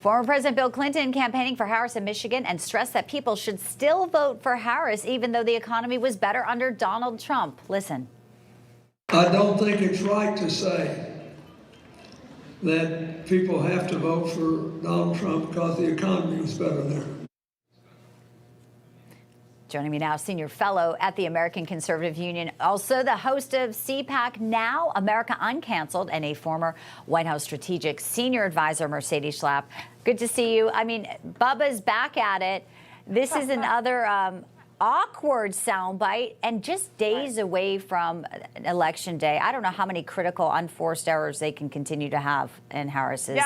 Former President Bill Clinton campaigning for Harris in Michigan and stressed that people should still vote for Harris even though the economy was better under Donald Trump. Listen. I don't think it's right to say that people have to vote for Donald Trump because the economy was better there. Joining me now, senior fellow at the American Conservative Union, also the host of CPAC Now, America Uncanceled, and a former White House strategic senior advisor, Mercedes Schlapp. Good to see you. I mean, Bubba's back at it. This is another awkward soundbite, and just days away from Election Day. I don't know how many critical, unforced errors they can continue to have in Harris's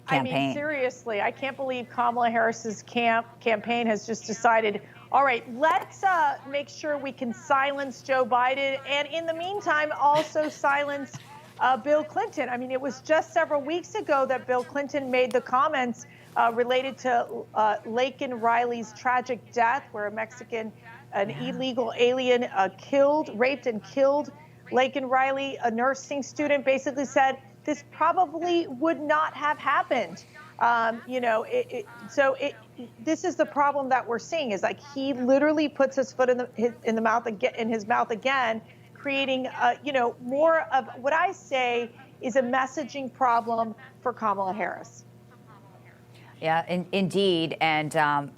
campaign. I mean, seriously, I can't believe Kamala Harris's campaign has just decided, all right, let's make sure we can silence Joe Biden, and in the meantime, also silence Bill Clinton. I mean, it was just several weeks ago that Bill Clinton made the comments related to Laken Riley's tragic death, where an illegal alien raped and killed Laken Riley, a nursing student, basically said this probably would not have happened. This is the problem that we're seeing, is like he literally puts his foot in his mouth again, creating more of what I say is a messaging problem for Kamala Harris. Yeah, indeed. And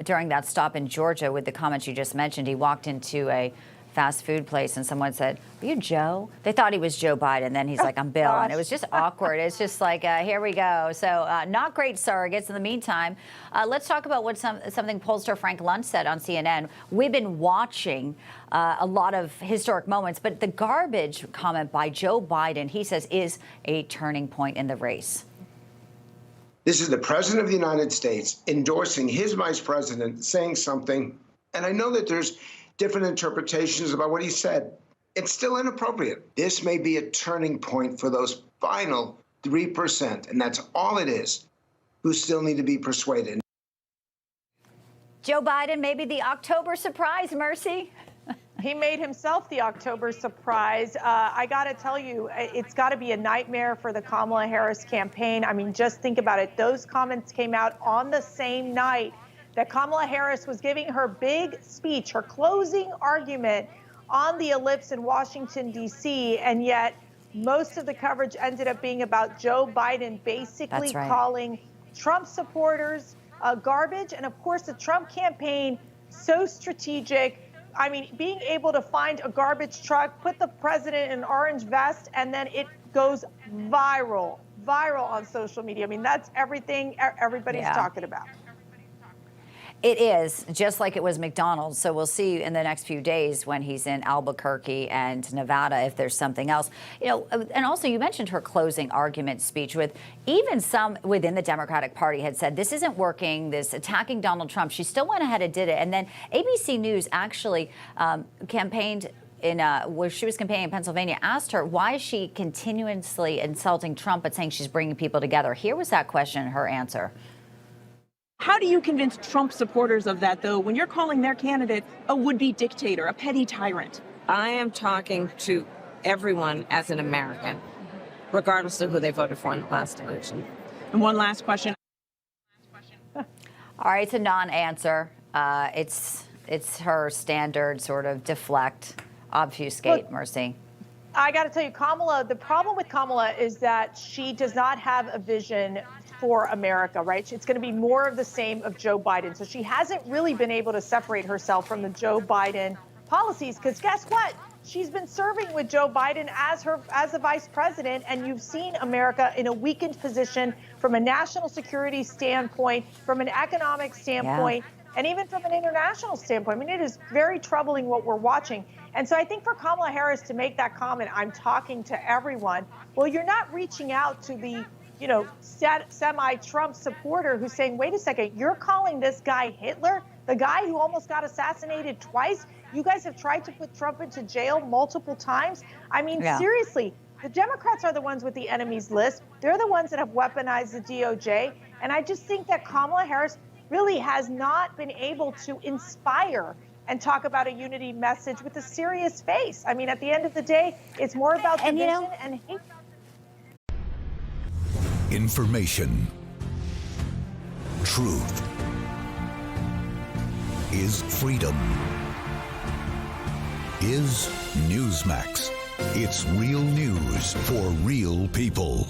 during that stop in Georgia with the comments you just mentioned, he walked into a fast food place and someone said, "Are you Joe?" They thought he was Joe Biden. Then he's like, "I'm Bill." And it was just awkward. It's just like, here we go. So not great surrogates. In the meantime, let's talk about what something pollster Frank Luntz said on CNN. We've been watching a lot of historic moments, but the garbage comment by Joe Biden, he says, is a turning point in the race. This is the president of the United States endorsing his vice president, saying something. And I know that there's different interpretations about what he said. It's still inappropriate. This may be a turning point for those final 3%, and that's all it is, who still need to be persuaded. Joe Biden, maybe the October surprise, Mercy. He made himself the October surprise. I got to tell you, it's got to be a nightmare for the Kamala Harris campaign. I mean, just think about it. Those comments came out on the same night that Kamala Harris was giving her big speech, her closing argument on the ellipse in Washington, D.C., and yet most of the coverage ended up being about Joe Biden basically calling Trump supporters garbage. And of course, the Trump campaign, so strategic. I mean, being able to find a garbage truck, put the president in an orange vest, and then it goes viral on social media. I mean, that's everything everybody's talking about. It is, just like it was McDonald's. So we'll see in the next few days when he's in Albuquerque and Nevada if there's something else. And also you mentioned her closing argument speech, with even some within the Democratic Party had said this isn't working, this attacking Donald Trump. She still went ahead and did it. And then ABC News actually campaigned where she was campaigning in Pennsylvania, asked her why is she continuously insulting Trump but saying she's bringing people together. Here was that question, her answer. How do you convince Trump supporters of that, though, when you're calling their candidate a would-be dictator, a petty tyrant? I am talking to everyone as an American, regardless of who they voted for in the last election. And one last question. All right, it's a non-answer. It's her standard sort of deflect, obfuscate. Look, Mercy. I got to tell you, Kamala, the problem with Kamala is that she does not have a vision for America, right? It's going to be more of the same of Joe Biden. So she hasn't really been able to separate herself from the Joe Biden policies, because guess what? She's been serving with Joe Biden as the vice president, and you've seen America in a weakened position from a national security standpoint, from an economic standpoint, and even from an international standpoint. I mean, it is very troubling what we're watching. And so I think for Kamala Harris to make that comment, I'm talking to everyone, well, you're not reaching out to the semi-Trump supporter who's saying, wait a second, you're calling this guy Hitler, the guy who almost got assassinated twice? You guys have tried to put Trump into jail multiple times. I mean, seriously, the Democrats are the ones with the enemies list. They're the ones that have weaponized the DOJ. And I just think that Kamala Harris really has not been able to inspire and talk about a unity message with a serious face. I mean, at the end of the day, it's more about division and hate. Information. truth is freedom. Is Newsmax. It's real news for real people.